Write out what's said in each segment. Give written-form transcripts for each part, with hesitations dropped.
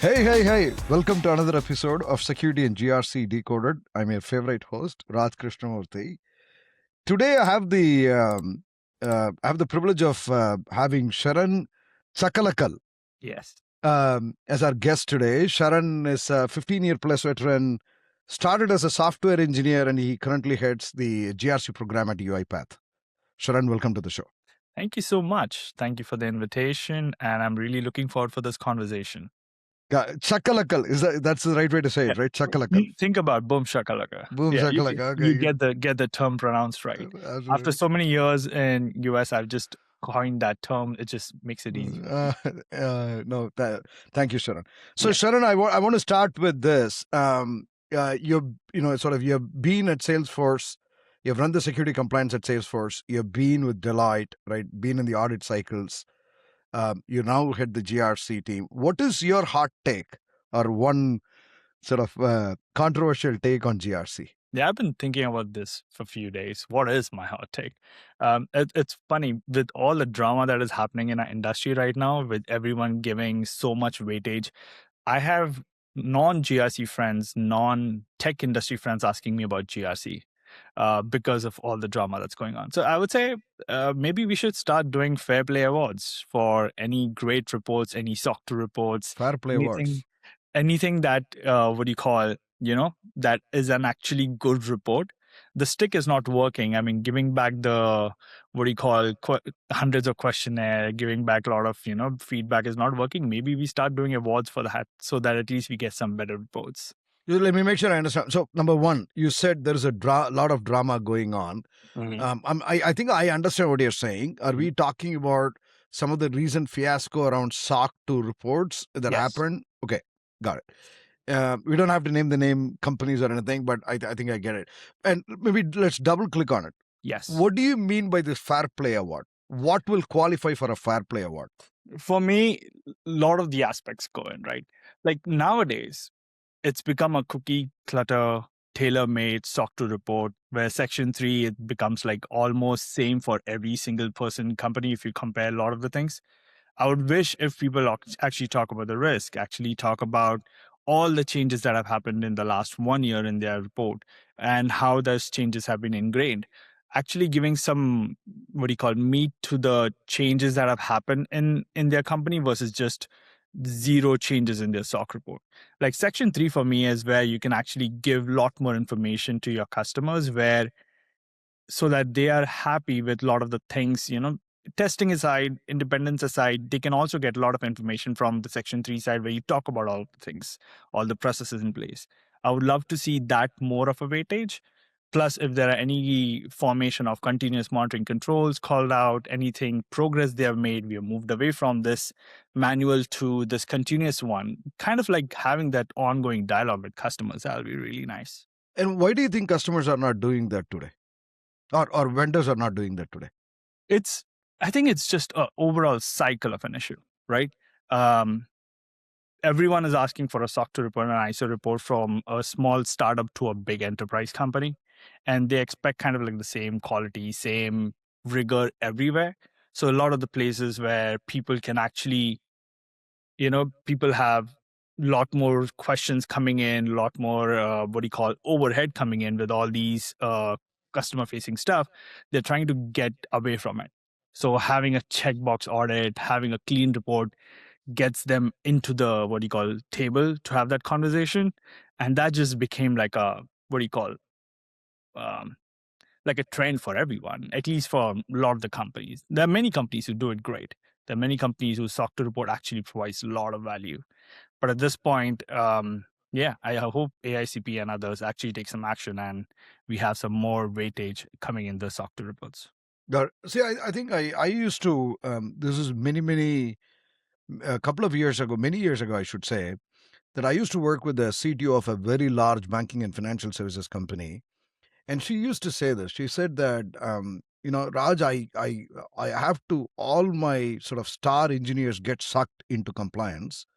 Hey. Welcome to another episode of Security GRC Decoded. I'm your favorite host, Raj Krishnamurthy. Today, I have the privilege of having Sheron Chakalakal Yes. as our guest today. Sheron is a 15-year plus veteran, started as a software engineer, and he currently heads the GRC program at UiPath. Sheron, welcome to the show. Thank you so much. Thank you for the invitation, and I'm really looking forward for this conversation. Chakalakal, that's the right way to say it, right? Chakalakal. Think about boom shakalaka. Boom Yeah, shakalaka. Okay. you get the term pronounced right. After so many years in US, I've just coined that term. It just makes it easy. No, thank you, Sheron. So, Sheron, I want to start with this. You've been at Salesforce. You've run the security compliance at Salesforce. You've been with Deloitte, right? Been in the audit cycles. You now head the GRC team. What is your hot take or one sort of controversial take on GRC? Yeah, I've been thinking about this for a few days. What is my hot take? It's funny with all the drama that is happening in our industry right now, with everyone giving so much weightage. I have non-GRC friends, non-tech industry friends asking me about GRC because of all the drama that's going on. So I would say maybe we should start doing fair play awards for any great reports, any SOC 2 reports, Fair play awards. anything that that is an actually good report. The stick is not working. I mean, giving back the hundreds of questionnaire, giving back a lot of feedback is not working. Maybe we start doing awards for that so that at least we get some better reports. Let me make sure I understand. So, number one, you said there is a lot of drama going on. Mm-hmm. I think I understand what you're saying. Are we talking about some of the recent fiasco around SOC 2 reports that happened? Okay, got it. We don't have to name the name companies or anything, but I think I get it. And maybe let's double click on it. Yes. What do you mean by this fair play award? What will qualify for a fair play award? For me, a lot of the aspects go in, right? Like nowadays, it's become a cookie clutter, tailor-made SOC 2 report where Section 3, it becomes like almost same for every single person company if you compare a lot of the things. I would wish if people actually talk about the risk, actually talk about all the changes that have happened in the last 1 year in their report and how those changes have been ingrained. Actually giving some, meat to the changes that have happened in their company versus just zero changes in their SOC report. Like Section 3 for me is where you can actually give a lot more information to your customers so that they are happy with a lot of the things, testing aside, independence aside, they can also get a lot of information from the Section 3 side where you talk about all the things, all the processes in place. I would love to see that more of a weightage. Plus, if there are any formation of continuous monitoring controls called out, anything progress they have made, we have moved away from this manual to this continuous one, kind of like having that ongoing dialogue with customers. That'll be really nice. And why do you think customers are not doing that today? Or vendors are not doing that today? I think it's just an overall cycle of an issue, right? Everyone is asking for a SOC 2 report and an ISO report from a small startup to a big enterprise company. And they expect kind of like the same quality, same rigor everywhere. So a lot of the places where people can actually, people have a lot more questions coming in, a lot more, overhead coming in with all these customer facing stuff. They're trying to get away from it. So having a checkbox audit, having a clean report gets them into the table to have that conversation. And that just became like a like a trend for everyone, at least for a lot of the companies. There are many companies who do it great. There are many companies whose SOC 2 report actually provides a lot of value. But at this point, I hope AICP and others actually take some action and we have some more weightage coming in the SOC 2 reports. See, I think I used to, this is a couple of years ago, many years ago, I should say, that I used to work with the CTO of a very large banking and financial services company. And she used to say this. She said that, Raj, I have to, all my sort of star engineers get sucked into compliance,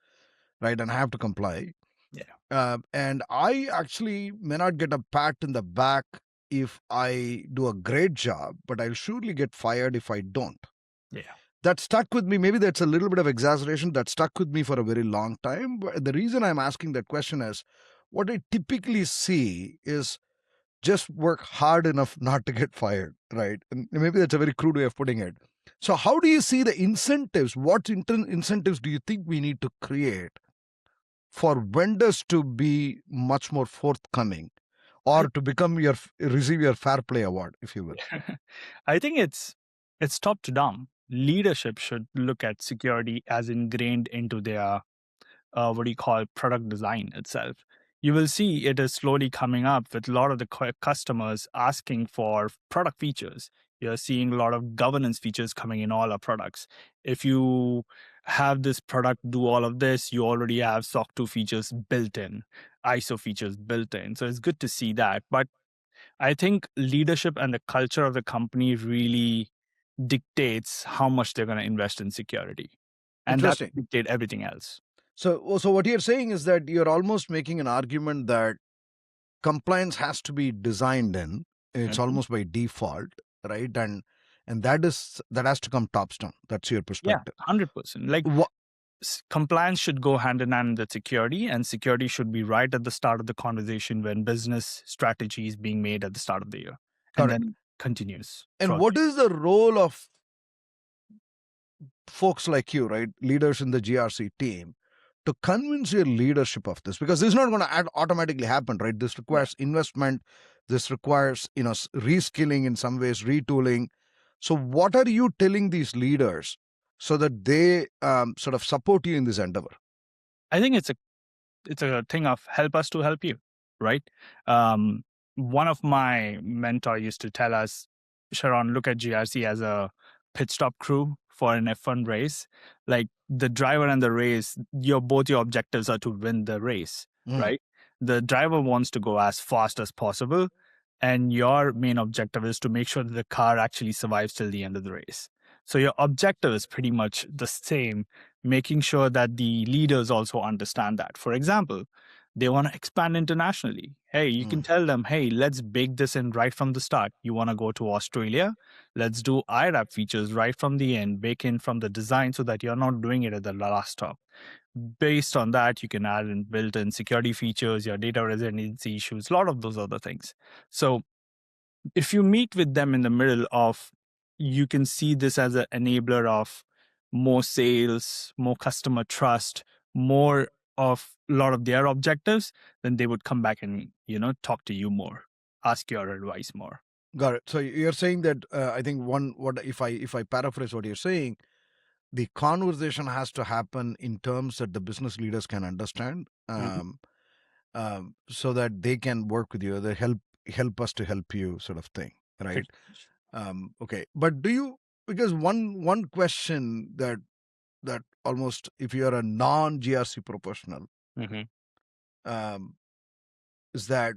right? And I have to comply. Yeah. And I actually may not get a pat in the back if I do a great job, but I'll surely get fired if I don't. Yeah. that stuck with me. Maybe that's a little bit of exaggeration. That stuck with me for a very long time. But the reason I'm asking that question is what I typically see is just work hard enough not to get fired, right? And maybe that's a very crude way of putting it. So, how do you see the incentives? What incentives do you think we need to create for vendors to be much more forthcoming I or to receive your fair play award, if you will? I think it's top to down. Leadership should look at security as ingrained into their what do you call product design itself. You will see it is slowly coming up with a lot of the customers asking for product features. You're seeing a lot of governance features coming in all our products. If you have this product do all of this, you already have SOC 2 features built in, ISO features built in. So it's good to see that. But I think leadership and the culture of the company really dictates how much they're going to invest in security. And that Interesting. will dictate everything else. So what you're saying is that you're almost making an argument that compliance has to be designed in. It's Mhm. almost by default, right? And that has to come tops down. That's your Yeah, perspective. 100%. Like Wha- compliance should go hand in hand with security, and security should be right at the start of the conversation when business strategy is being made at the start of the year, and Correct. then continues And throughout what the is the role of folks like you, right? Leaders in the GRC team to convince your leadership of this, because this is not going to automatically happen, right? This year? requires investment. This requires, reskilling in some ways, retooling. So what are you telling these leaders so that they sort of support you in this endeavor? I think it's a thing of help us to help you, right? One of my mentor used to tell us, Sharon, look at GRC as a pit stop crew for an F1 race. Like the driver and the race, both your objectives are to win the race, Mm, right? The driver wants to go as fast as possible, and your main objective is to make sure that the car actually survives till the end of the race. So your objective is pretty much the same, making sure that the leaders also understand that. For example, they want to expand internationally. Hey, you can mm. tell them, hey, let's bake this in right from the start. You want to go to Australia? Let's do IRAP features right from the end, bake in from the design so that you're not doing it at the last stop. Based on that, you can add in built-in security features, your data residency issues, a lot of those other things. So if you meet with them in the middle of, you can see this as an enabler of more sales, more customer trust, more of a lot of their objectives, then they would come back and talk to you more, ask your advice more. Got it. So you're saying that I think what if I paraphrase what you're saying, the conversation has to happen in terms that the business leaders can understand. Mhm. So that they can work with you, they help us to help you, sort of thing, right? Pretty much. Okay, but do you, because one question that almost, if you're a non-GRC professional, Mhm. um, is that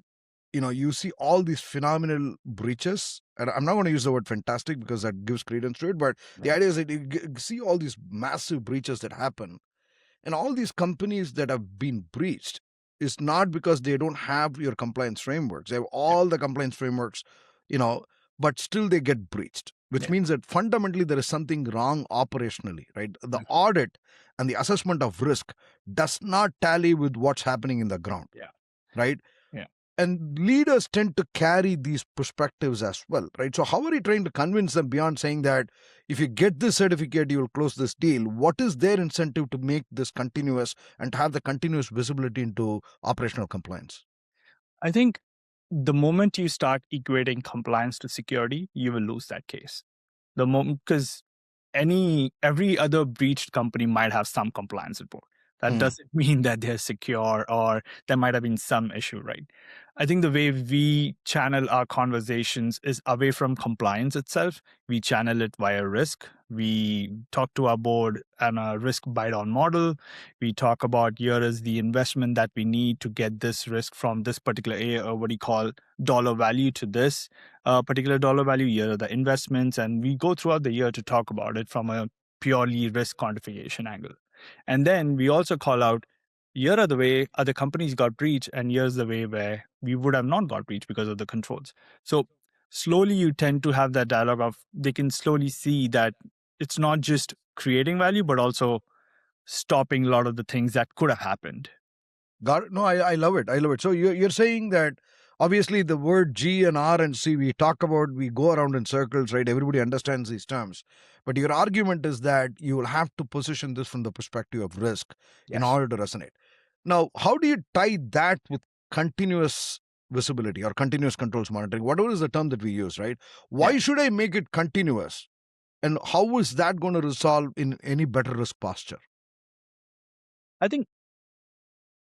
you see all these phenomenal breaches, and I'm not going to use the word fantastic because that gives credence to it, but the Right. idea is that see all these massive breaches that happen. And all these companies that have been breached is not because they don't have your compliance frameworks. They have Yeah. all the compliance frameworks, you know, but still they get breached, which Yeah. means that fundamentally there is something wrong operationally, right? The Mhm. audit and the assessment of risk does not tally with what's happening in the ground, Yeah. right? Yeah. And leaders tend to carry these perspectives as well, right? So how are you trying to convince them beyond saying that if you get this certificate you will close this deal? What is their incentive to make this continuous and to have the continuous visibility into operational compliance? I think the moment you start equating compliance to security, you will lose that case. The moment, because every other breached company might have some compliance report. That Mm, doesn't mean that they're secure or there might have been some issue, right? I think the way we channel our conversations is away from compliance itself. We channel it via risk. We talk to our board and a risk buy-down model. We talk about here is the investment that we need to get this risk from this particular area, or what do you call dollar value to this particular dollar value. Here are the investments, and we go throughout the year to talk about it from a purely risk quantification angle. And then we also call out, here are the way other companies got breached, and here's the way where we would have not got breached because of the controls. So slowly you tend to have that dialogue of, they can slowly see that it's not just creating value, but also stopping a lot of the things that could have happened. Got it. No, I love it. I love it. So you're saying that obviously the word G and R and C we talk about, we go around in circles, right? Everybody understands these terms. But your argument is that you will have to position this from the perspective of risk in Yes. order to resonate. Now, how do you tie that with continuous visibility or continuous controls monitoring? Whatever is the term that we use, right? Why Yeah. should I make it continuous? And how is that going to resolve in any better risk posture? I think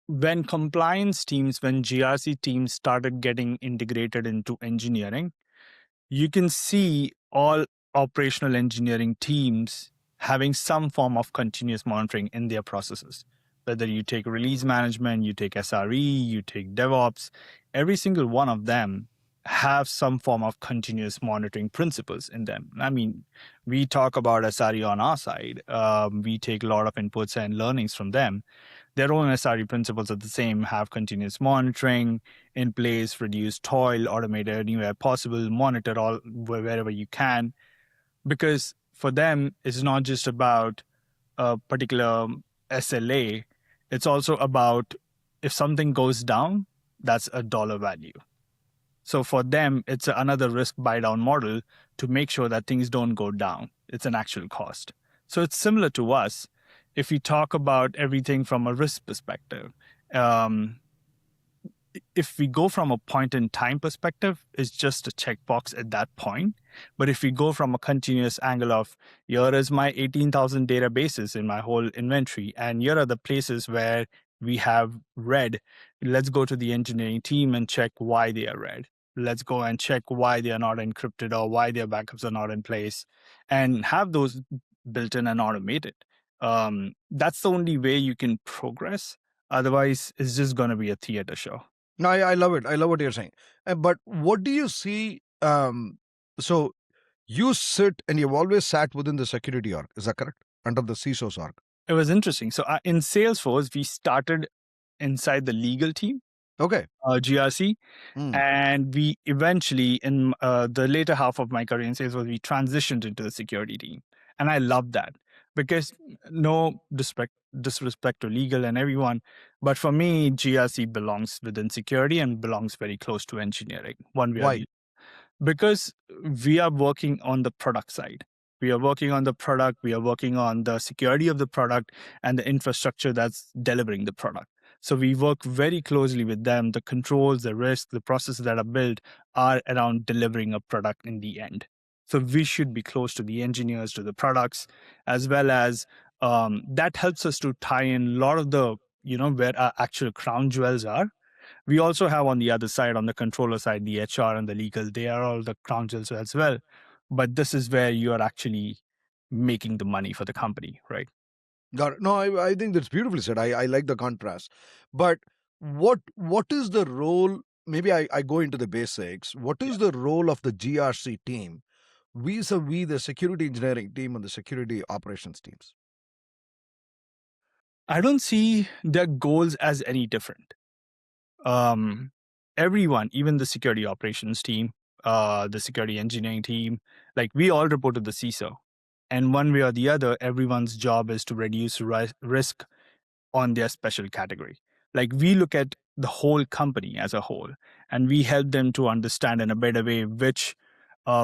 when compliance teams, when GRC teams started getting integrated into engineering, you can see all operational engineering teams having some form of continuous monitoring in their processes. Whether you take release management, you take SRE, you take DevOps, every single one of them have some form of continuous monitoring principles in them. I mean, we talk about SRE on our side. We take a lot of inputs and learnings from them. Their own SRE principles are the same, have continuous monitoring in place, reduce toil, automate it anywhere possible, monitor all wherever you can. Because for them, it's not just about a particular SLA, it's also about if something goes down, that's a dollar value. So for them, it's another risk buy down model to make sure that things don't go down. It's an actual cost. So it's similar to us. If we talk about everything from a risk perspective, um, if we go from a point in time perspective, it's just a checkbox at that point. But if we go from a continuous angle of here is my 18,000 databases in my whole inventory, and here are the places where we have red, let's go to the engineering team and check why they are red. Let's go and check why they are not encrypted or why their backups are not in place, and have those built in and automated. That's the only way you can progress. Otherwise, it's just going to be a theater show. No, I love it. I love what you're saying. But what do you see? So you sit and you've always sat within the security org. Is that correct? Under the CISO's org. It was interesting. So in Salesforce, we started inside the legal team, Okay. GRC, Mm. and we eventually, in the later half of my career in Salesforce, we transitioned into the security team. And I love that because no disrespect to legal and everyone, but for me, GRC belongs within security and belongs very close to engineering, one way or Why? the because we are working on the product side. We are working on the product, we are working on the security of the product and the infrastructure that's delivering the product. So we work very closely with them. The controls, the risk, the processes that are built are around delivering a product in the end. So we should be close to the engineers, to the products, as well as that helps us to tie in a lot of the, where our actual crown jewels are. We also have on the other side, on the controller side, the HR and the legal. They are all the crown jewels as well. But this is where you are actually making the money for the company, right? Got it. No, I think that's beautifully said. I like the contrast. But what is the role? Maybe I go into the basics. What is the role of the GRC team vis-a-vis the security engineering team and the security operations teams? I don't see their goals as any different. Everyone, even the security operations team, the security engineering team, like we all report to the CISO. And one way or the other, everyone's job is to reduce risk on their special category. Like we look at the whole company as a whole, and we help them to understand in a better way which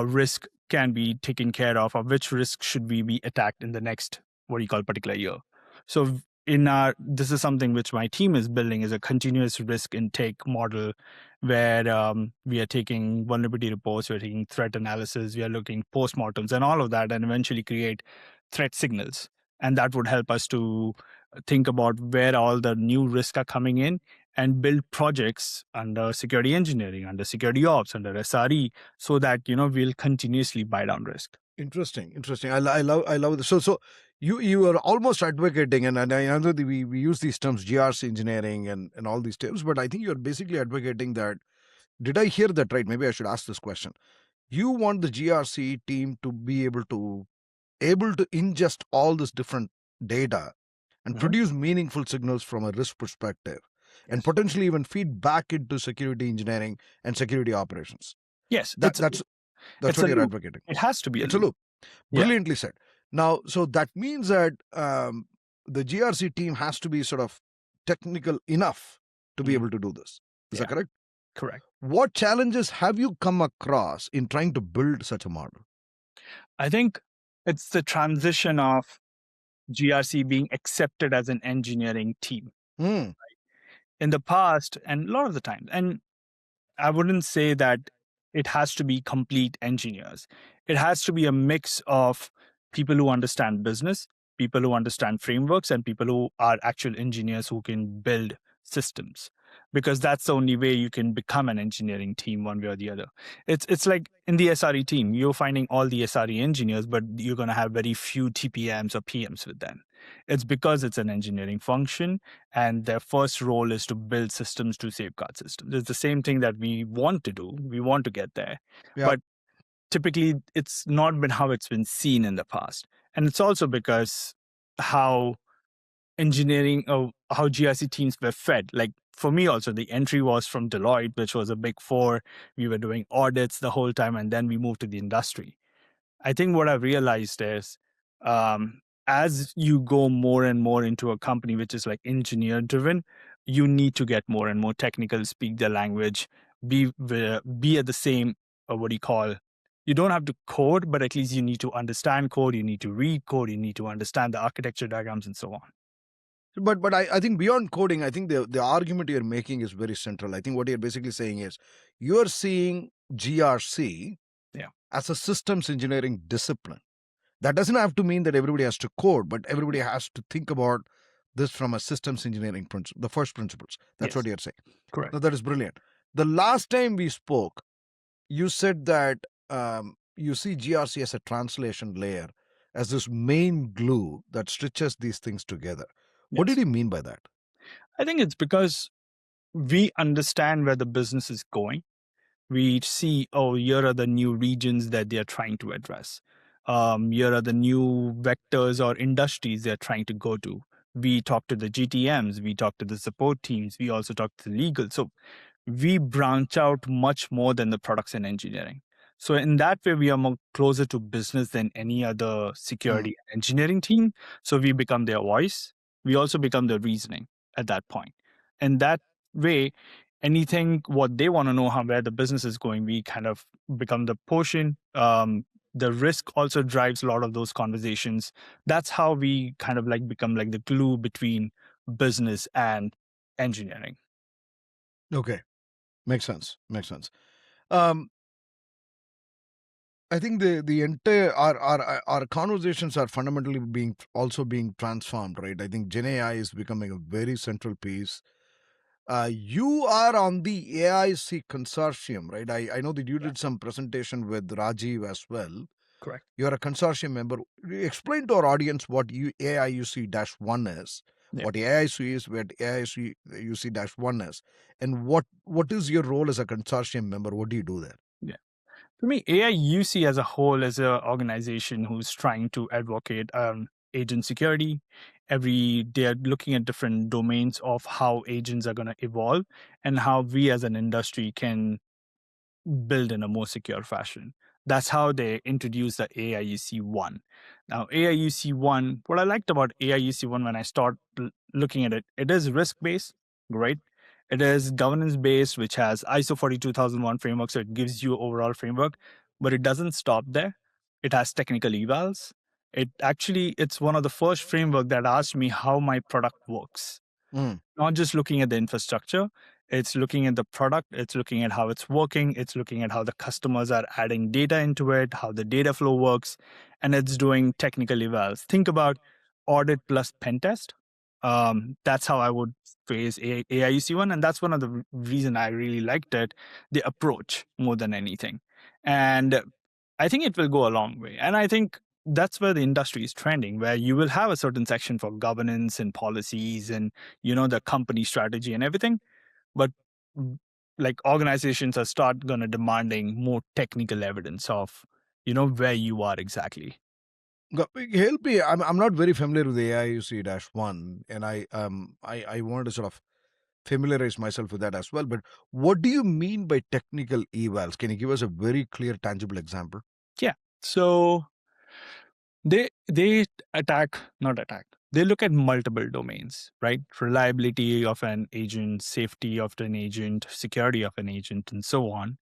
risk can be taken care of, or which risk should we be attacked in the next what do you call particular year. So this is something which my team is building is a continuous risk intake model where we are taking vulnerability reports, we're taking threat analysis, we are looking postmortems and all of that, and eventually create threat signals. And that would help us to think about where all the new risks are coming in and build projects under security engineering, under security ops, under SRE, so that we'll continuously buy down risk. Interesting. I love this. So you are almost advocating, and I know that we use these terms GRC engineering and all these terms, but I think you're basically advocating that. Did I hear that right? Maybe I should ask this question. You want the GRC team to be able to ingest all this different data and produce meaningful signals from a risk perspective, and potentially even feed back into security engineering and security operations. Yes, That's it's what a you're loop. advocating. It has to be a It's a loop. loop. Yeah. Brilliantly said. Now, so that means that the GRC team has to be sort of technical enough to be Mhm. able to do this. Is that Yeah. correct? Correct. What challenges have you come across in trying to build such a model? I think it's the transition of GRC being accepted as an engineering team Hmm. in the past and a lot of the time. And I wouldn't say that it has to be complete engineers. It has to be a mix of people who understand business, people who understand frameworks, and people who are actual engineers who can build systems. Because that's the only way you can become an engineering team one way or the other. It's like in the SRE team, you're finding all the SRE engineers, but you're gonna have very few TPMs or PMs with them. It's because it's an engineering function and their first role is to build systems to safeguard systems. It's the same thing that we want to do. We want to get there. Yeah. But typically, it's not been how it's been seen in the past. And it's also because how engineering or how GRC teams were fed. Like for me, also, the entry was from Deloitte, which was a big four. We were doing audits the whole time, and then we moved to the industry. I think what I've realized is as you go more and more into a company which is like engineer driven, you need to get more and more technical, speak their language, be at the same what do you call? You don't have to code, but at least you need to understand code. You need to read code. You need to understand the architecture diagrams and so on. But I think beyond coding, I think the argument you're making is very central. I think what you're basically saying is you're seeing GRC Yeah. as a systems engineering discipline. That doesn't have to mean that everybody has to code, but everybody has to think about this from a systems engineering principle, the first principles. That's what Yes. you're saying. Correct. Now, that is brilliant. The last time we spoke, you said that you see GRC as a translation layer, as this main glue that stitches these things together. What did Yes. you mean by that? I think it's because we understand where the business is going. We see, oh, here are the new regions that they are trying to address. Here are the new vectors or industries they're trying to go to. We talk to the GTMs, we talk to the support teams, we also talk to the legal. So we branch out much more than the products and engineering. So in that way, we are more closer to business than any other security and engineering team. So we become their voice. We also become their reasoning at that point. And that way, anything what they want to know how where the business is going, we kind of become the portion. The risk also drives a lot of those conversations. That's how we kind of like become like the glue between business and engineering. Okay, makes sense. Makes sense. Um, I think the entire our conversations are fundamentally being transformed, right? I think Gen AI is becoming a very central piece. You are on the AIC consortium, right? I know that you Yeah, did some presentation with Rajiv as well. correct. You're a consortium member. Explain to our audience what AIUC-1 is, Yeah. what AIC is, what AIUC-1 is, and what is your role as a consortium member? What do you do there? Yeah. For me, AIUC as a whole is an organization who's trying to advocate agent security. They're looking at different domains of how agents are going to evolve and how we as an industry can build in a more secure fashion. That's how they introduced the AIUC 1. Now, AIUC 1, what I liked about AIUC 1 when I start looking at it, it is risk based, right? It is governance based, which has ISO 42001 framework, so it gives you overall framework, but it doesn't stop there. It has technical evals. It's one of the first framework that asked me how my product works, Mm. not just looking at the infrastructure. It's looking at the product, it's looking at how it's working, it's looking at how the customers are adding data into it, how the data flow works, and it's doing technical evals. Think about audit plus pen test. That's how I would phrase AIUC1, and that's one of the reason I really liked it, the approach more than anything. And I think it will go a long way. And I think that's where the industry is trending, where you will have a certain section for governance and policies and the company strategy and everything, but like organizations are start gonna demanding more technical evidence of where you are exactly. Help me. I'm not very familiar with the AIUC-1, and I wanted to sort of familiarize myself with that as well. But what do you mean by technical evals? Can you give us a very clear, tangible example? Yeah. So They attack, not attack. They look at multiple domains, right? Reliability of an agent, safety of an agent, security of an agent, and so on.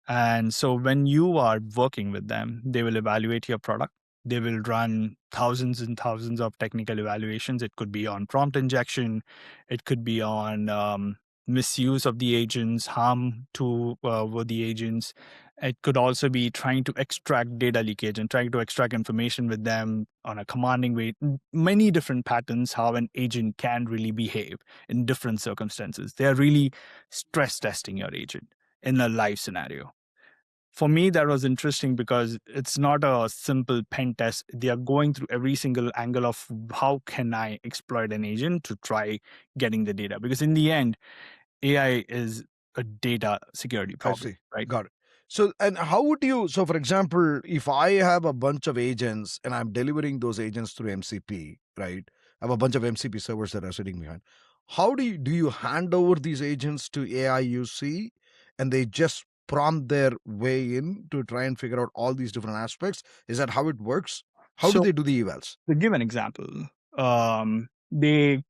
And so when you are working with them, they will evaluate your product. They will run thousands and thousands of technical evaluations. It could be on prompt injection, it could be on misuse of the agents, harm to with the agents. It could also be trying to extract data leakage and trying to extract information with them on a commanding way. Many different patterns how an agent can really behave in different circumstances. They are really stress testing your agent in a live scenario. For me, that was interesting because it's not a simple pen test. They are going through every single angle of how can I exploit an agent to try getting the data. Because in the end, AI is a data security I problem, see. right? Got it. So, and how would you? So, for example, if I have a bunch of agents and I'm delivering those agents through MCP, right? I have a bunch of MCP servers that are sitting behind. How do you hand over these agents to AI UC, and they just prompt their way in to try and figure out all these different aspects? Is that how it works? How do So they do the evals? to give an example, they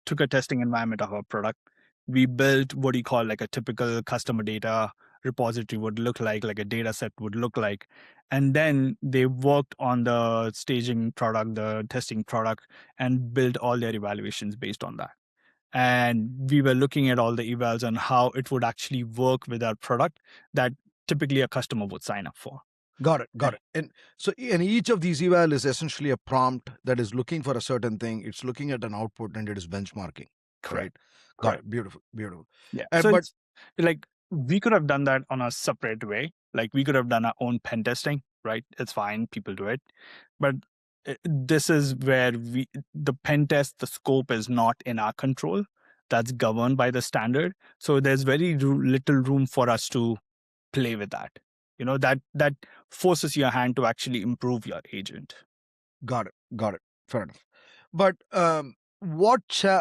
took a testing environment of our product. We built what you call like a typical customer data repository would look like a data set would look like. And then they worked on the staging product, the testing product, and built all their evaluations based on that. And we were looking at all the evals and how it would actually work with our product that typically a customer would sign up for. Got it. Eh, Got it. And so, and each of these eval is essentially a prompt that is looking for a certain thing. It's looking at an output and it is benchmarking, Correct. right? Got Correct. it. Beautiful. Beautiful. Yeah. So But it's like we could have done that on a separate way. Like we could have done our own pen testing, right? It's fine. People do it. But this is where the pen test, the scope is not in our control. That's governed by the standard. So there's very little room for us to play with that. That forces your hand to actually improve your agent. got it. Got it. Fair enough. But I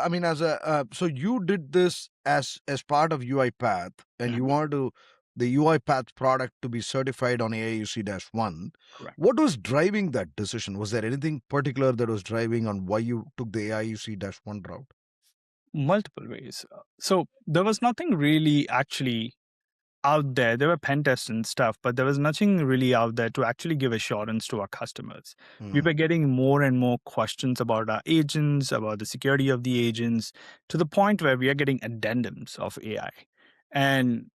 mean, as a so you did this as part of UiPath, and you Mhm. wanted to the UiPath product to be certified on AIUC-1. Correct. What was driving that decision? Was there anything particular that was driving on why you took the AIUC-1 route? Multiple ways. So there was nothing really actually out there. There were pen tests and stuff, but there was nothing really out there to actually give assurance to our customers. We Hmm. were getting more and more questions about our agents, about the security of the agents, to the point where we are getting addendums of AI. And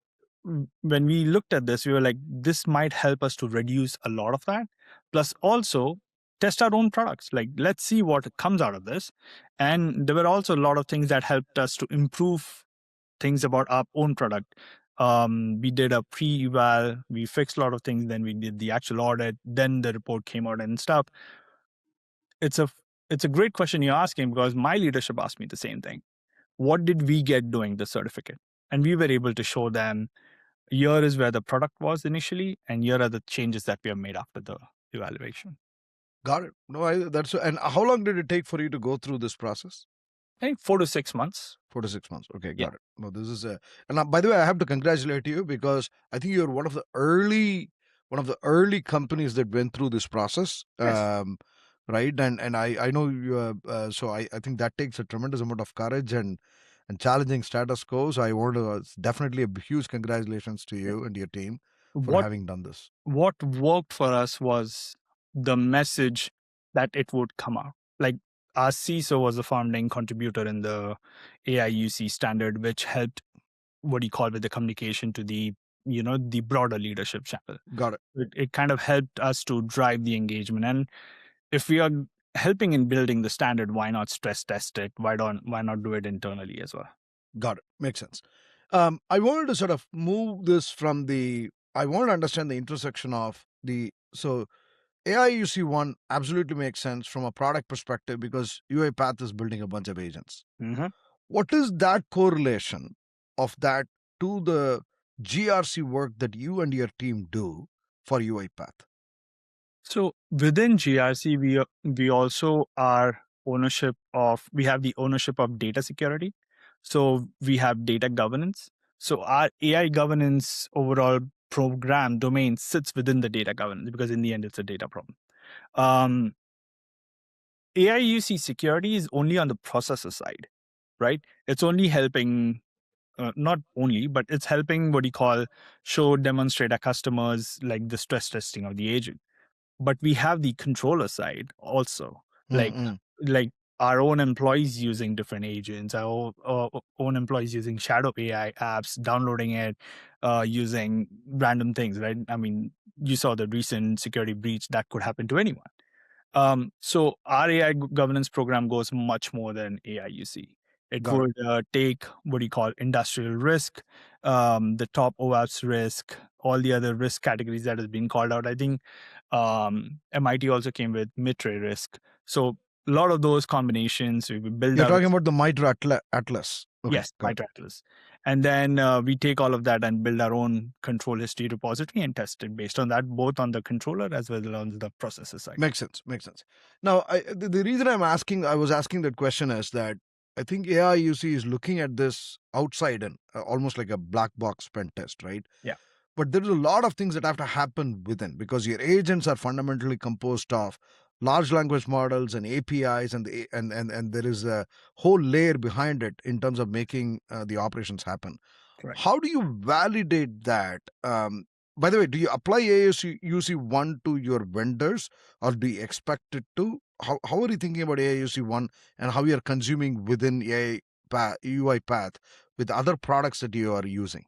when we looked at this, we were like, this might help us to reduce a lot of that. Plus, also test our own products. Like, let's see what comes out of this. And there were also a lot of things that helped us to improve things about our own product. We did a pre-eval, we fixed a lot of things, then we did the actual audit, then the report came out and stuff. It's a it's a great question you're asking because my leadership asked me the same thing. What did we get doing the certificate? And we were able to show them here is where the product was initially, and here are the changes that we have made after the evaluation. Got it. No, that's and how long did it take for you to go through this process? I think 4 to 6 months. 4 to 6 months. Okay, Yeah. got it. No, this is a and by the way, I have to congratulate you because I think you're one of the early companies that went through this process. Yes. Right, and I know you. So I think that takes a tremendous amount of courage and challenging status quo. So I want to definitely a huge congratulations to Yeah. you and your team for What having done this. what worked for us was the message that it would come out. Like our CISO was a founding contributor in the AIUC standard, which helped what do you call with the communication to the broader leadership channel. Got it. It kind of helped us to drive the engagement. And if we are helping in building the standard, why not stress test it? Why not do it internally as well? Got it. Makes sense. I wanted to sort of move this from the. I wanted to understand the intersection of the. So AIUC-1 absolutely makes sense from a product perspective because UiPath is building a bunch of agents. Mm-hmm. What is that correlation of that to the GRC work that you and your team do for UiPath? So within GRC, we also are we have the ownership of data security. So we have data governance. So our AI governance overall program domain sits within the data governance because in the end it's a data problem. Um, AIUC security is only on the processor side, right? It's only helping, not only, but it's helping what you call demonstrate our customers like the stress testing of the agent. But we have the controller side also, like Mm-mm. like our own employees using different agents, our own employees using shadow AI apps, downloading it, using random things, right? I mean, you saw the recent security breach that could happen to anyone. So our AI governance program goes much more than AIUC. It Got it. would take what do you call industrial risk, the top OAPS risk, all the other risk categories that has been called out. I think MIT also came with MITRE risk. So a lot of those combinations, we build You're our talking about the MITRE Atlas. Okay, yes, got it. MITRE Atlas, and then we take all of that and build our own control history repository and test it based on that, both on the controller as well as on the processor side. Makes sense. Makes sense. Now, the reason I was asking that question is that I think AIUC is looking at this outside and almost like a black box pen test, right? Yeah. But there's a lot of things that have to happen within because your agents are fundamentally composed of large language models and APIs, and there is a whole layer behind it in terms of making the operations happen. Correct. How do you validate that? By the way, do you apply AIUC 1 to your vendors or do you expect it to? How are you thinking about AIUC 1 and how you are consuming within UiPath with other products that you are using?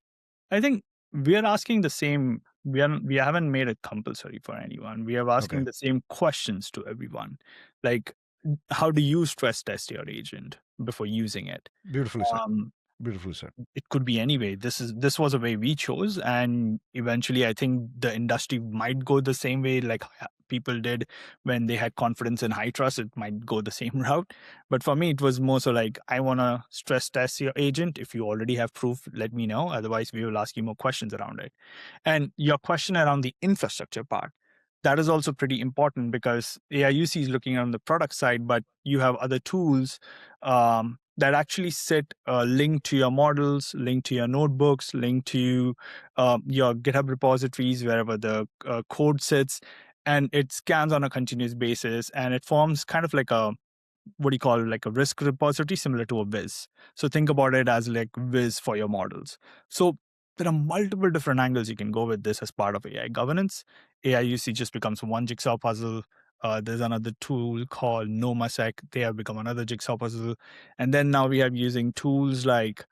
I think we are asking the same. We haven't made it compulsory for anyone. We are Okay, asking the same questions to everyone, like how do you stress test your agent before using it? beautifully said. Um, Beautifully said. it could be any way. This was a way we chose, and eventually I think the industry might go the same way like people did when they had confidence in high trust. It might go the same route, but for me it was more so like, I want to stress test your agent. If you already have proof, let me know, otherwise we will ask you more questions around it. And your question around the infrastructure part, that is also pretty important because AIUC is looking on the product side, but you have other tools that actually sit linked to your models, linked to your notebooks, linked to your GitHub repositories, wherever the code sits, and it scans on a continuous basis, and it forms kind of like a what do you call like a risk repository similar to a Wiz. So think about it as like Wiz for your models. So there are multiple different angles you can go with this as part of AI governance. AIUC just becomes one jigsaw puzzle. There's another tool called NomaSec. They have become another jigsaw puzzle. And then now we are using tools like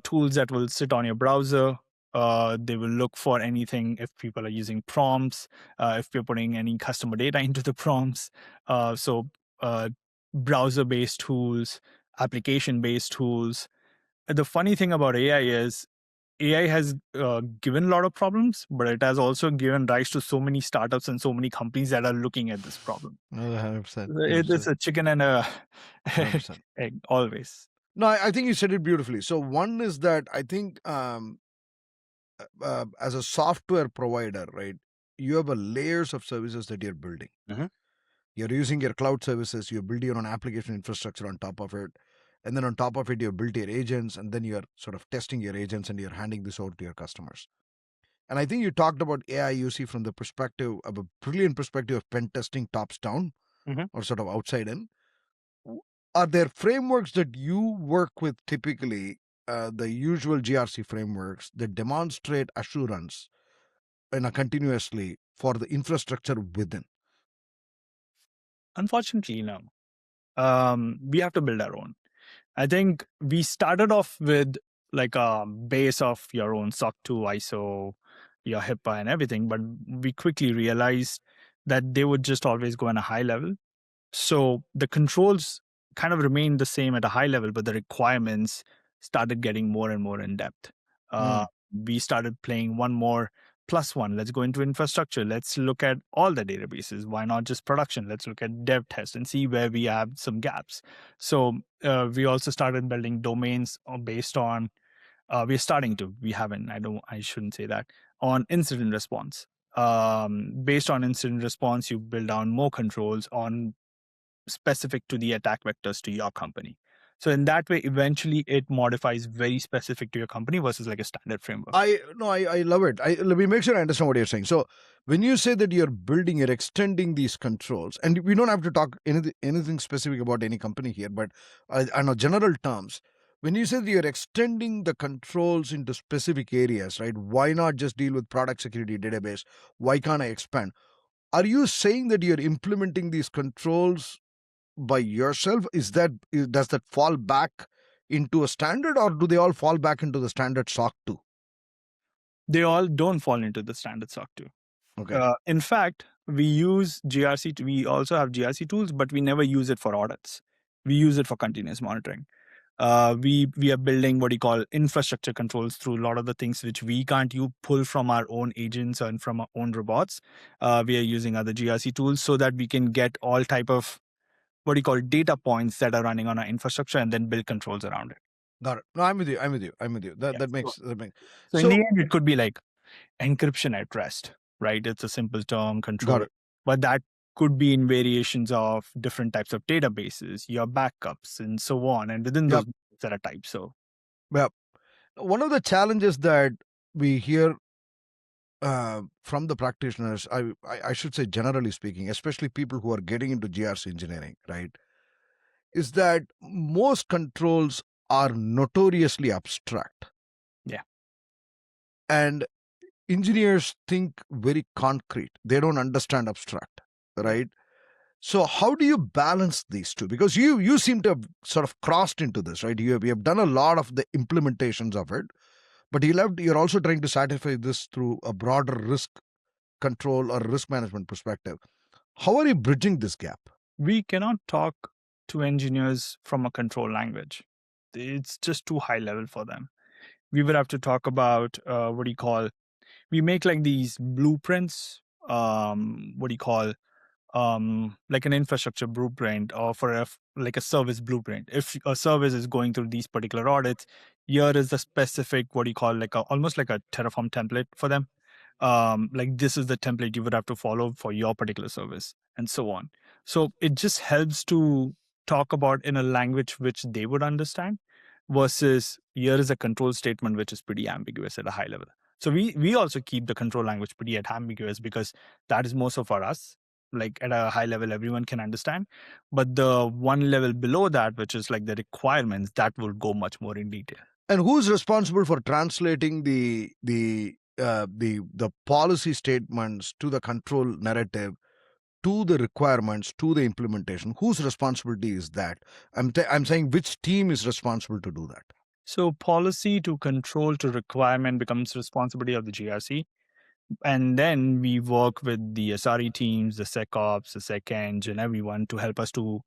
tools that will sit on your browser. They will look for anything if people are using prompts, if you're putting any customer data into the prompts. So browser-based tools, application-based tools. The funny thing about AI is AI has given a lot of problems, but it has also given rise to so many startups and so many companies that are looking at this problem. 100%. It's a chicken and a 100%. egg, always. No, I think you said it beautifully. So one is that I think as a software provider, right, you have a layers of services that you're building. Mhm. You're using your cloud services, you build your own application infrastructure on top of it. And then on top of it, you build your agents, and then you're sort of testing your agents and you're handing this out to your customers. And I think you talked about AIUC from the perspective of a brilliant perspective of pen testing tops down Mhm. or sort of outside in. Are there frameworks that you work with typically, the usual GRC frameworks that demonstrate assurance continuously for the infrastructure within? Unfortunately, no. We have to build our own. I think we started off with like a base of your own SOC 2, ISO, your HIPAA and everything, but we quickly realized that they would just always go on a high level. So the controls kind of remained the same at a high level, but the requirements started getting more and more in depth. Uh, Mm, we started playing one more plus one. Let's go into infrastructure. Let's look at all the databases. Why not just production? Let's look at dev test and see where we have some gaps. So we also started building domains based on. We're starting to. We haven't. I shouldn't say that. On incident response. Based on incident response, you build down more controls on specific to the attack vectors to your company. So in that way, eventually it modifies very specific to your company versus like a standard framework. I love it. Let me make sure I understand what you're saying. So when you say that you're extending these controls, and we don't have to talk anything specific about any company here, but I know general terms. When you say that you're extending the controls into specific areas, right? Why not just deal with product security database? Why can't I expand? Are you saying that you're implementing these controls by yourself? Does that fall back into a standard, or do they all fall back into the standard SOC too? They all don't fall into the standard SOC 2. Okay. In fact, we use GRC. We also have GRC tools, but we never use it for audits. We use it for continuous monitoring. We are building what you call infrastructure controls through a lot of the things which we can't pull from our own agents and from our own robots. We are using other GRC tools so that we can get all type of what you call data points that are running on our infrastructure and then build controls around it. Got it. No, I'm with you. That Yeah. that makes that makes. So in the end, it could be like encryption at rest, right? It's a simple term, control, Got it. but that could be in variations of different types of databases, your backups, and so on. And within Yep. those there are types. So Yep. One of the challenges that we hear from the practitioners, I should say generally speaking, especially people who are getting into GRC engineering, right, is that most controls are notoriously abstract. Yeah. And engineers think very concrete. They don't understand abstract, right? So how do you balance these two? Because you seem to have sort of crossed into this, right? You have done a lot of the implementations of it, but you're also trying to satisfy this through a broader risk control or risk management perspective. How are you bridging this gap? We cannot talk to engineers from a control language. It's just too high level for them. We would have to talk about what do you call, we make like these blueprints, what do you call, like an infrastructure blueprint or for like a service blueprint. If a service is going through these particular audits, here is the specific, what do you call, like almost like a Terraform template for them. Like this is the template you would have to follow for your particular service and so on. So it just helps to talk about in a language which they would understand versus here is a control statement which is pretty ambiguous at a high level. So we also keep the control language pretty ambiguous because that is most of for us, like at a high level everyone can understand, but the one level below that, which is like the requirements, that will go much more in detail. And who's responsible for translating the policy statements to the control narrative, to the requirements, to the implementation? Whose responsibility is that? I'm saying which team is responsible to do that? So policy to control to requirement becomes responsibility of the GRC, and then we work with the SRE teams, the SecOps, the SecEng, and everyone to help us to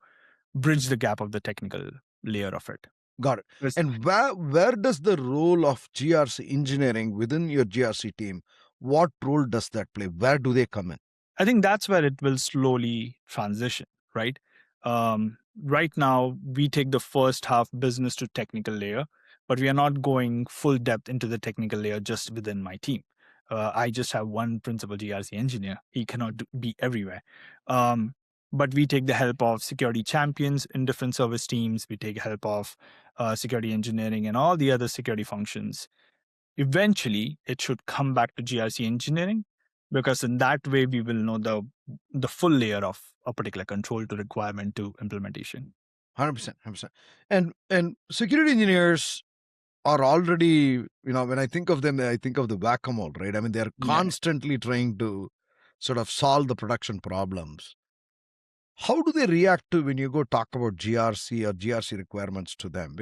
bridge the gap of the technical layer of it. Got it. Yes. And where does the role of GRC engineering within your GRC team, what role does that play? Where do they come in? I think that's where it will slowly transition, right? Right now, we take the first half business to technical layer, but we are not going full depth into the technical layer just within my team. I just have one principal GRC engineer. He cannot be everywhere. But we take the help of security champions in different service teams. We take help of security engineering and all the other security functions. Eventually, it should come back to GRC engineering, because in that way we will know the full layer of a particular control to requirement to implementation. 100%, 100%. And security engineers are already, when I think of them, I think of the whack-a-mole, right? I mean, they're constantly trying to sort of solve the production problems. How do they react to when you go talk about GRC or GRC requirements to them?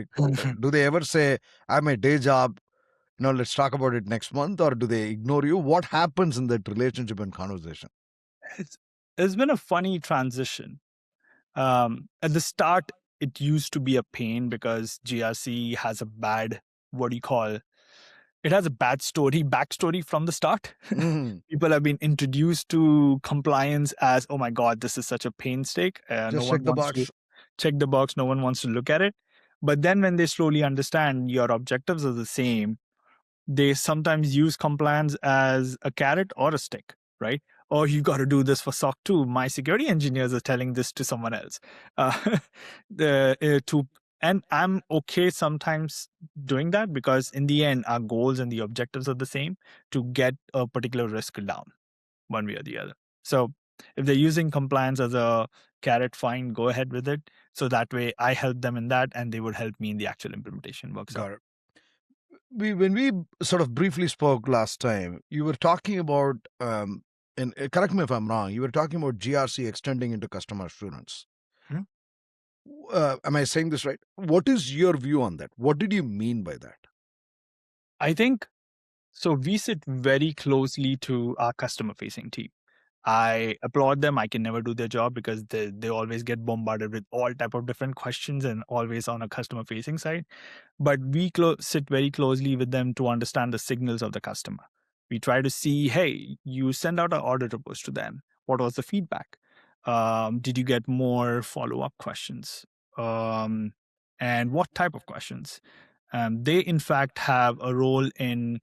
Do they ever say, I have my day job, let's talk about it next month, or do they ignore you? What happens in that relationship and conversation? It's been a funny transition. At the start, it used to be a pain because GRC has a bad, what do you call, it has a bad backstory from the start. People have been introduced to compliance as, oh my God, this is such a painstake. Just check the box. Check the box. No one wants to look at it. But then when they slowly understand your objectives are the same, they sometimes use compliance as a carrot or a stick, right? Oh, you got to do this for SOC 2. My security engineers are telling this to someone else to And I'm okay sometimes doing that, because in the end, our goals and the objectives are the same, to get a particular risk down one way or the other. So if they're using compliance as a carrot, fine, go ahead with it. So that way I help them in that, and they would help me in the actual implementation works out. Got it. When we sort of briefly spoke last time, you were talking about, and correct me if I'm wrong, you were talking about GRC extending into customer assurance. Mhm. Am I saying this right? What is your view on that? What did you mean by that? I think so. We sit very closely to our customer facing team. I applaud them. I can never do their job because they always get bombarded with all type of different questions and always on a customer facing side. But we sit very closely with them to understand the signals of the customer. We try to see, hey, you send out an audit report to them. What was the feedback? Did you get more follow up questions? Um, and what type of questions? They, in fact, have a role in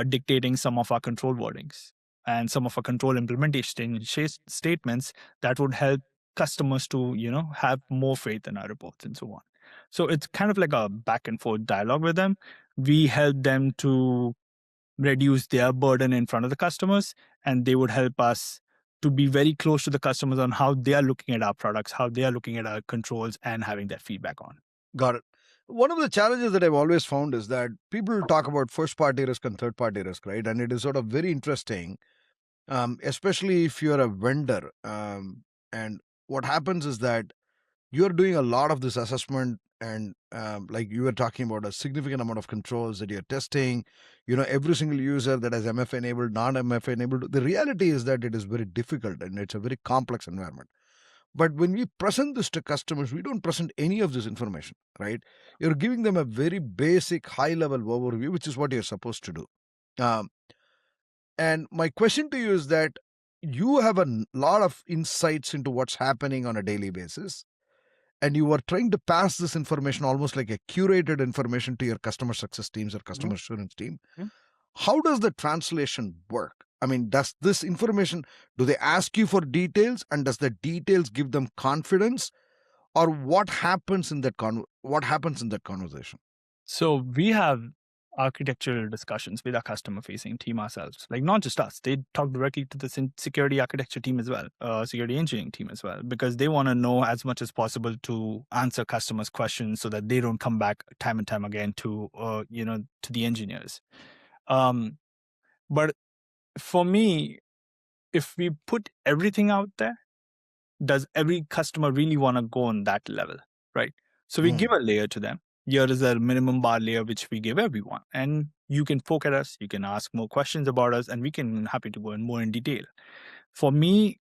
dictating some of our control wordings and some of our control implementation statements that would help customers to have more faith in our reports and so on. So it's kind of like a back and forth dialogue with them. We help them to reduce their burden in front of the customers, and they would help us to be very close to the customers on how they are looking at our products, how they are looking at our controls, and having that feedback on. Got it. One of the challenges that I've always found is that people talk about first party risk and third party risk, right? And it is sort of very interesting, especially if you're a vendor. And what happens is that you're doing a lot of this assessment, and like you were talking about a significant amount of controls that you're testing, every single user that has MFA enabled, non-MFA enabled. The reality is that it is very difficult and it's a very complex environment. But when we present this to customers, we don't present any of this information, right? You're giving them a very basic high level overview, which is what you're supposed to do. um, and my question to you is that you have a lot of insights into what's happening on a daily basis, and you are trying to pass this information almost like a curated information to your customer success teams or customer assurance team. Mhm. How does the translation work? I mean, does this information, do they ask you for details, and does the details give them confidence, or what happens in that conversation? So we have architectural discussions with our customer facing team ourselves, like not just us. They talk directly to the security architecture team as well, security engineering team as well, because they want to know as much as possible to answer customers' questions so that they don't come back time and time again to to the engineers. Um, but for me, if we put everything out there, does every customer really want to go on that level, right? So we give a layer to them. Here is a minimum bar layer which we give everyone, and you can poke at us, you can ask more questions about us, and we can happy to go in more in detail. For me,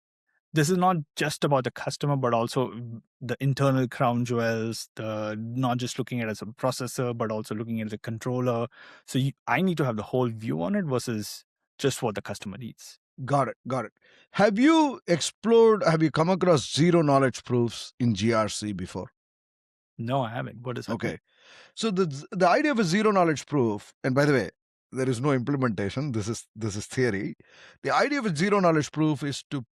this is not just about the customer, but also the internal crown jewels, the not just looking at it as a processor, but also looking at the controller. So I need to have the whole view on it versus just what the customer needs. Got it. Got it. Have you come across zero knowledge proofs in GRC before? No, I haven't. What does that mean? Okay. So the idea of a zero knowledge proof, and by the way, there is no implementation. This is theory. The idea of a zero knowledge proof is to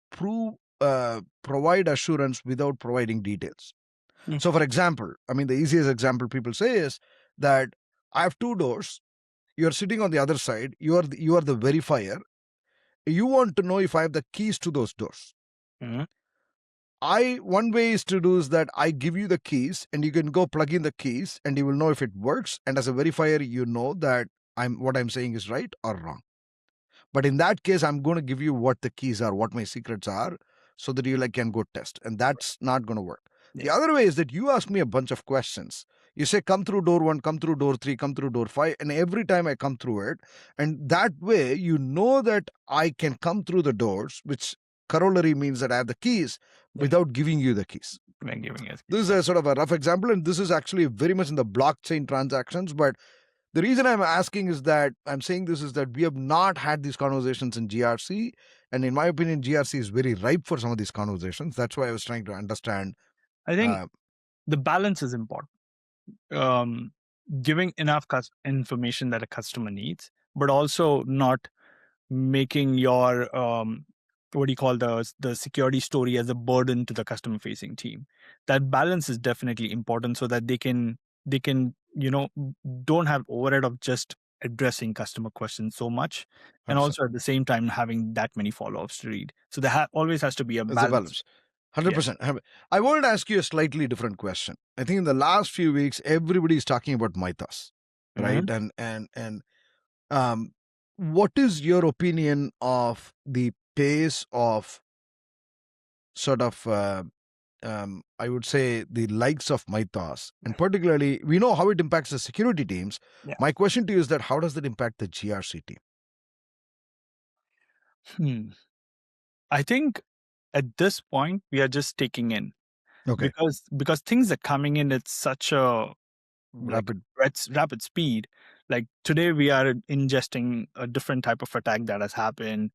provide assurance without providing details. Mm. So, for example, I mean, the easiest example people say is that I have two doors. You're sitting on the other side. You are the verifier. You want to know if I have the keys to those doors. Mhm. One way is to do is that I give you the keys and you can go plug in the keys and you will know if it works. And as a verifier, you know that what I'm saying is right or wrong. But in that case, I'm going to give you what the keys are, what my secrets are, so that you can go test. And that's not going to work. The Yeah. other way is that you ask me a bunch of questions. You say, come through door 1, come through door 3, come through door 5. And every time I come through it, and that way you know that I can come through the doors, which corollary means that I have the keys Yeah. without giving you the keys. When giving us. This is a sort of a rough example, and this is actually very much in the blockchain transactions. But the reason I'm asking is that I'm saying this is that we have not had these conversations in GRC. And in my opinion, GRC is very ripe for some of these conversations. That's why I was trying to understand. I think Uh, the balance is important. Giving enough information that a customer needs, but also not making your what do you call the security story as a burden to the customer facing team. That balance is definitely important so that they can don't have overhead of just addressing customer questions so much, and 100%. also at the same time having that many follow-ups to read. So there always has to be a It's a balance. balance. Yeah. 100%. I wanted to ask you a slightly different question. I think in the last few weeks, everybody is talking about Mythos, right? Mhm. And um, what is your opinion of the pace of sort of I would say the likes of Mythos, and particularly we know how it impacts the security teams. Yeah. My question to you is that how does that impact the GRC team? Hmm. I think at this point we are just taking in, Okay, because things are coming in at such a like rapid. rapid speed. Like today we are ingesting a different type of attack that has happened.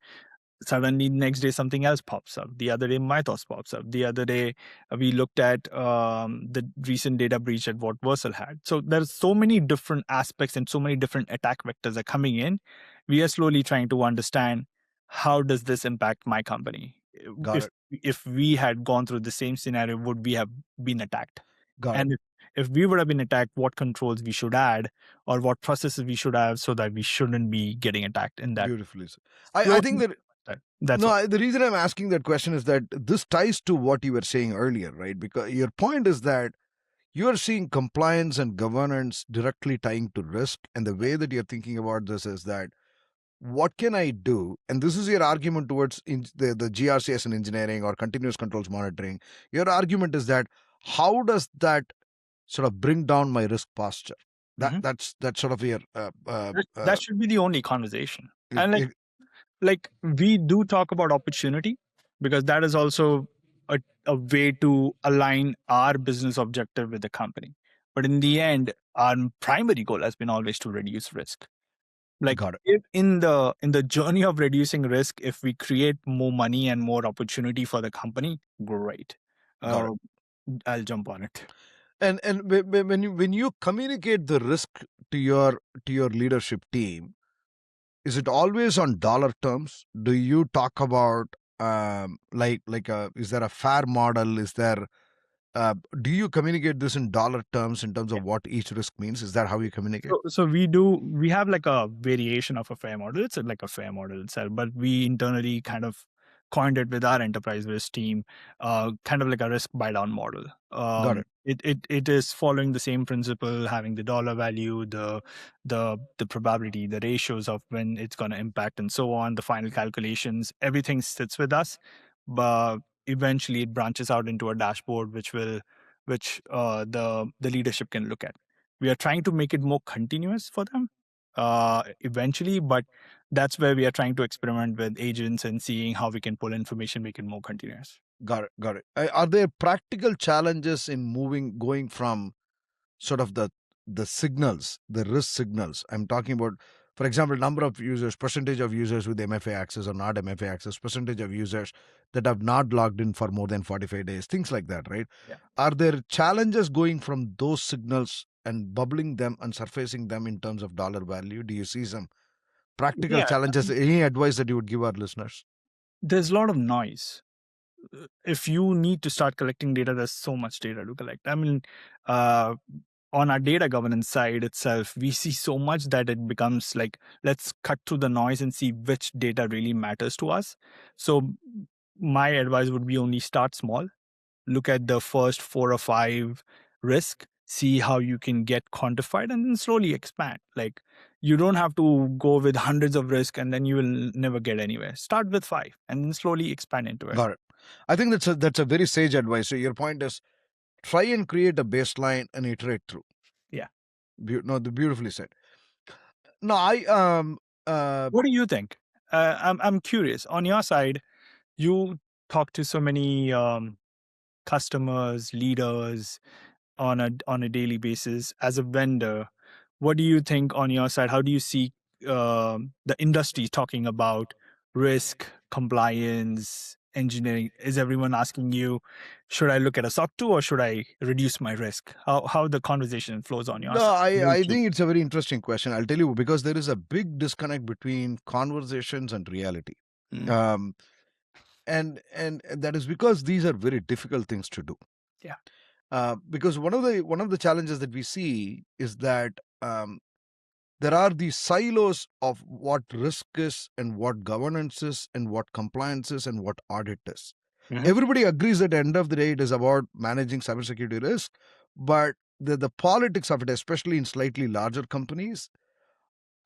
Suddenly next day something else pops up. The other day Mythos pops up. The other day we looked at the recent data breach that what Versal had. So there's so many different aspects and so many different attack vectors are coming in. We are slowly trying to understand how does this impact my company. Got if it. if we had gone through the same scenario, would we have been attacked? Got it. And if we would have been attacked, what controls we should add or what processes we should have so that we shouldn't be getting attacked in that Beautifully said. I think floating. that That's no, all. the reason I'm asking that question is that this ties to what you were saying earlier, right? Because your point is that you are seeing compliance and governance directly tying to risk, and the way that you're thinking about this is that what can I do? And this is your argument towards the GRC as an engineering or continuous controls monitoring. Your argument is that how does that sort of bring down my risk posture? Mhm. That's sort of your That should be the only conversation. e- And e- like we do talk about opportunity because that is also a way to align our business objective with the company. But in the end, our primary goal has been always to reduce risk. Like got it, if in the journey of reducing risk, if we create more money and more opportunity for the company, great. got it. Uh, I'll jump on it. And when you communicate the risk to your leadership team, is it always on dollar terms? Do you talk about is there a fair model? Is there do you communicate this in dollar terms in terms of what each risk means? Is that how you communicate? So we have like a variation of a fair model. It's like a fair model itself, but we internally kind of coined it with our enterprise risk team, kind of like a risk buy down model. Got it. It is following the same principle, having the dollar value, the probability, the ratios of when it's going to impact, and so on. The final calculations, everything sits with us, but eventually it branches out into a dashboard, which the leadership can look at. We are trying to make it more continuous for them eventually, but that's where we are trying to experiment with agents and seeing how we can pull information, make it more continuous. Got it. Got it. Are there practical challenges in going from sort of the signals, the risk signals? I'm talking about, for example, number of users, percentage of users with MFA access or not MFA access, percentage of users that have not logged in for more than 45 days, things like that, right? Yeah. Are there challenges going from those signals and bubbling them and surfacing them in terms of dollar value? Do you see some practical Yeah, challenges? Any advice that you would give our listeners? there's a lot of noise. If you need to start collecting data, there's so much data to collect. I mean, uh, on our data governance side itself, we see so much that it becomes like, let's cut through the noise and see which data really matters to us. So, my advice would be only start small, look at the first 4 or 5 risk, see how you can get quantified, and then slowly expand. Like you don't have to go with hundreds of risk and then you will never get anywhere. Start with 5 and then slowly expand into it. Got it. I think that's a very sage advice. So your point is try and create a baseline and iterate through. Yeah. No, the beautifully said. No, I What do you think? I'm curious. On your side, you talk to so many customers, leaders, on a daily basis as a vendor. What do you think on your side? How do you see the industry talking about risk, compliance, engineering? Is everyone asking you, should I look at a SOC 2 or should I reduce my risk? How the conversation flows on your no, side? I think it's a very interesting question. I'll tell you because there is a big disconnect between conversations and reality. Mm. Um, and that is because these are very difficult things to do. Yeah. Because one of the challenges that we see is that there are these silos of what risk is and what governance is and what compliance is and what audit is. Mhm. Everybody agrees at the end of the day it is about managing cybersecurity risk, but the politics of it, especially in slightly larger companies,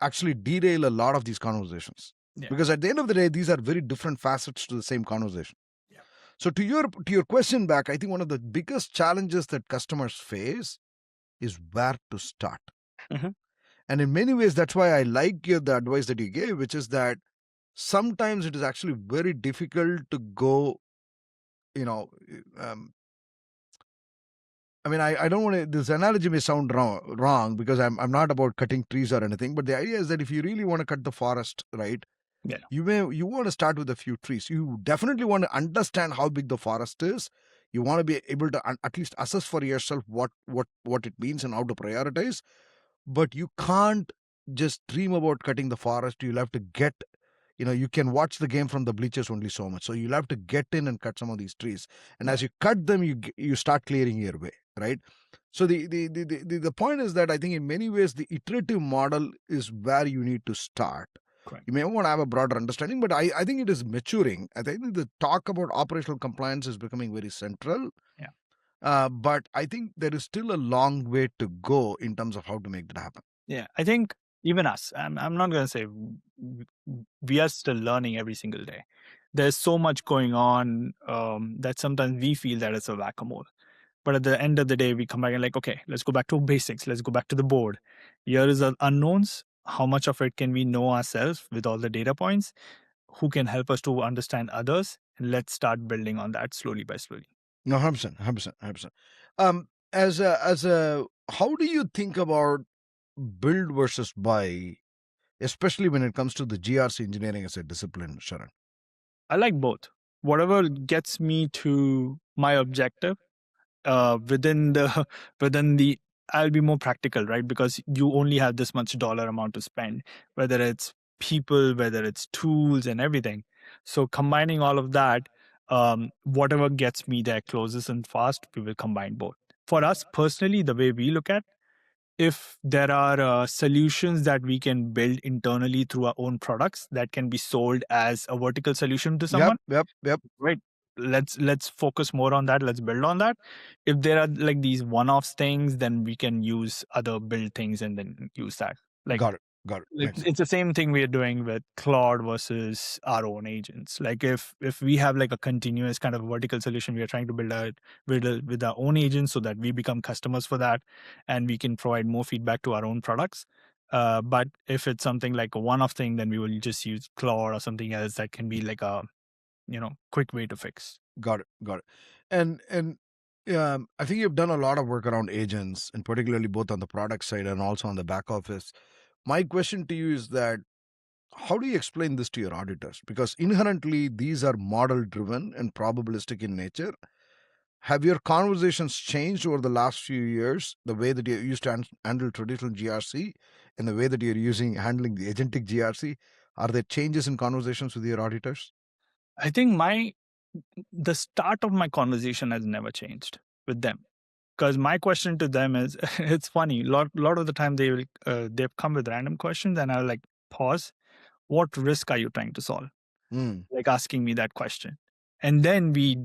actually derail a lot of these conversations. Yeah. Because at the end of the day, these are very different facets to the same conversation. Yeah. So to your question back, I think one of the biggest challenges that customers face is where to start. Mhm. And in many ways, that's why I like the advice that you gave, which is that sometimes it is actually very difficult to go, you know, um, I mean, I don't want to, this analogy may sound wrong because I'm not about cutting trees or anything, but the idea is that if you really want to cut the forest, right, Yeah. you want to start with a few trees. You definitely want to understand how big the forest is. You want to be able to at least assess for yourself what it means and how to prioritize. But you can't just dream about cutting the forest. You'll have to get, you can watch the game from the bleachers only so much. So you'll have to get in and cut some of these trees. And as you cut them, you start clearing your way, right? So the point is that I think in many ways the iterative model is where you need to start. Correct. You may want to have a broader understanding, but I think it is maturing. I think the talk about operational compliance is becoming very central. Yeah. But I think there is still a long way to go in terms of how to make that happen. Yeah. I think even us, I'm not going to say we are still learning every single day. There's so much going on that sometimes we feel that it's a whack-a-mole. But at the end of the day, we come back and like, okay, let's go back to basics. Let's go back to the board. Here is the unknowns. How much of it can we know ourselves with all the data points? Who can help us to understand others? And let's start building on that slowly by slowly. No, 100%, 100%, 100%. How do you think about build versus buy, especially when it comes to the GRC engineering as a discipline, Sharon? I like both. Whatever gets me to my objective within the within the I'll be more practical, right? Because you only have this much dollar amount to spend, whether it's people, whether it's tools and everything. So combining all of that, whatever gets me there closest and fast, we will combine both. For us personally, the way we look at, if there are solutions that we can build internally through our own products that can be sold as a vertical solution to someone, Yep. right, let's focus more on that, let's build on that. If there are like these one-offs things, then we can use other build things and then use that. Like Got it. Makes sense. it's the same thing we're doing with Claude versus our own agents. Like if we have like a continuous kind of vertical solution, we are trying to build out with our own agents so that we become customers for that and we can provide more feedback to our own products. But if it's something like a one-off thing, then we will just use Claude or something else that can be like a quick way to fix. Got it. And I think you've done a lot of work around agents, and particularly both on the product side and also on the back office. My question to you is that how do you explain this to your auditors? Because inherently these are model driven and probabilistic in nature. Have your conversations changed over the last few years? The way that you used to handle traditional GRC and the way that you're handling the agentic GRC, are there changes in conversations with your auditors? I think the start of my conversation has never changed with them, because my question to them is it's funny, lot of the time they've come with random questions and I'll like pause. What risk are you trying to solve? Mm, Like asking me that question, and then we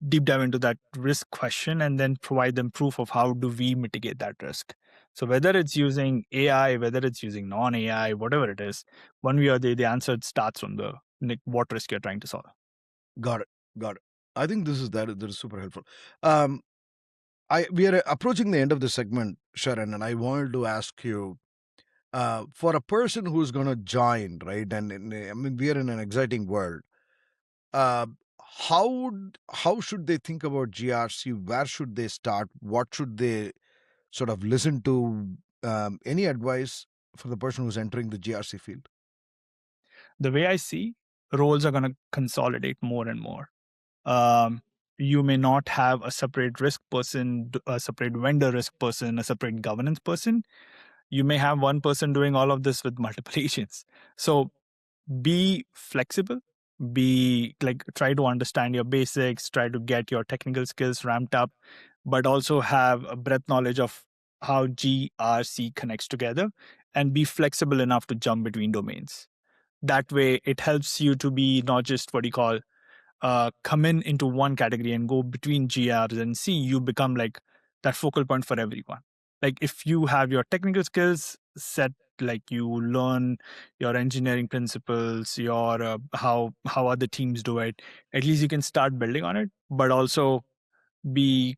deep dive into that risk question and then provide them proof of how do we mitigate that risk. So whether it's using AI, whether it's using non-AI, whatever it is, one way or the answer starts from the what risk you're trying to solve. got it. I think that is super helpful. We are approaching the end of the segment, Sharon, and I wanted to ask you, for a person who's going to join, right? And I mean, we are in an exciting world. Uh, how should they think about GRC? Where should they start? What should they sort of listen to? Any advice for the person who's entering the GRC field? The way I see, roles are going to consolidate more and more. Um, you may not have a separate risk person, a separate vendor risk person, a separate governance person. You may have one person doing all of this with multiple agents. So be flexible, try to understand your basics, try to get your technical skills ramped up, but also have a breadth knowledge of how GRC connects together, and be flexible enough to jump between domains. That way, it helps you to be not just what you call come into one category and go between GRs and C. You become like that focal point for everyone. Like if you have your technical skills set, like you learn your engineering principles, your how other teams do it, at least you can start building on it. But also be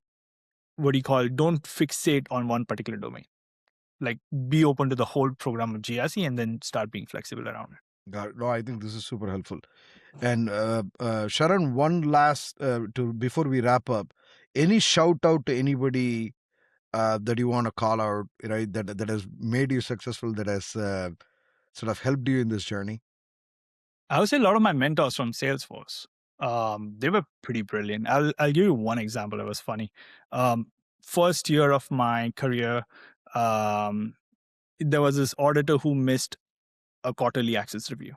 what do you call, don't fixate on one particular domain. Like be open to the whole program of GRC and then start being flexible around it. Got it. No, I think this is super helpful. And Sharon, one last to before we wrap up, any shout out to anybody that you want to call out, right? That has made you successful, that has sort of helped you in this journey. I would say a lot of my mentors from Salesforce. They were pretty brilliant. I'll give you one example. It was funny. First year of my career, there was this auditor who missed a quarterly access review,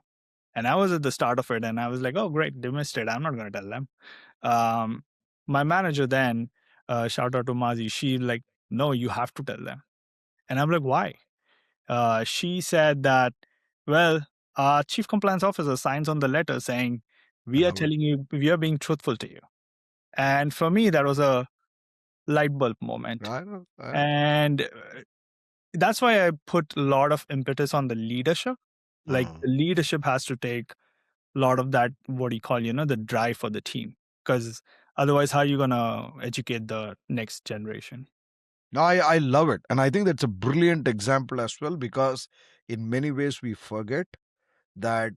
and I was at the start of it, and I was like, "Oh, great, they missed it. I'm not going to tell them." My manager then, shout out to Mazi. She like, "No, you have to tell them," and I'm like, "Why?" She said that, well, our chief compliance officer signs on the letter saying, I we are love it. telling you, we are being truthful to you. And for me, that was a light bulb moment. I know. And that's why I put a lot of impetus on the leadership. Like the leadership has to take a lot of that, what do you call, the drive for the team. Because otherwise, how are you going to educate the next generation? No, I love it. And I think that's a brilliant example as well, because in many ways we forget that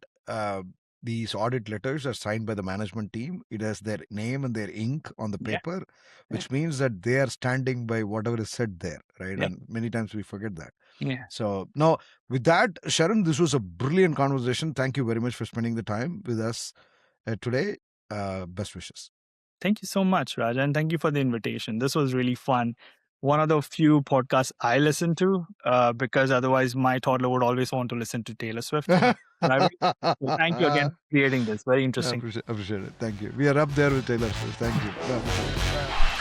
these audit letters are signed by the management team. It has their name and their ink on the Yeah. paper, which means that they are standing by whatever is said there, right? Yeah. And many times we forget that. Yeah. So now, with that, Sharon, this was a brilliant conversation. Thank you very much for spending the time with us today. Best wishes. Thank you so much, Raj, and thank you for the invitation. This was really fun. One of the few podcasts I listen to, because otherwise my toddler would always want to listen to Taylor Swift. Driving. So thank you again for creating this. Very interesting. Appreciate it. Thank you. We are up there with Taylor Swift. Thank you.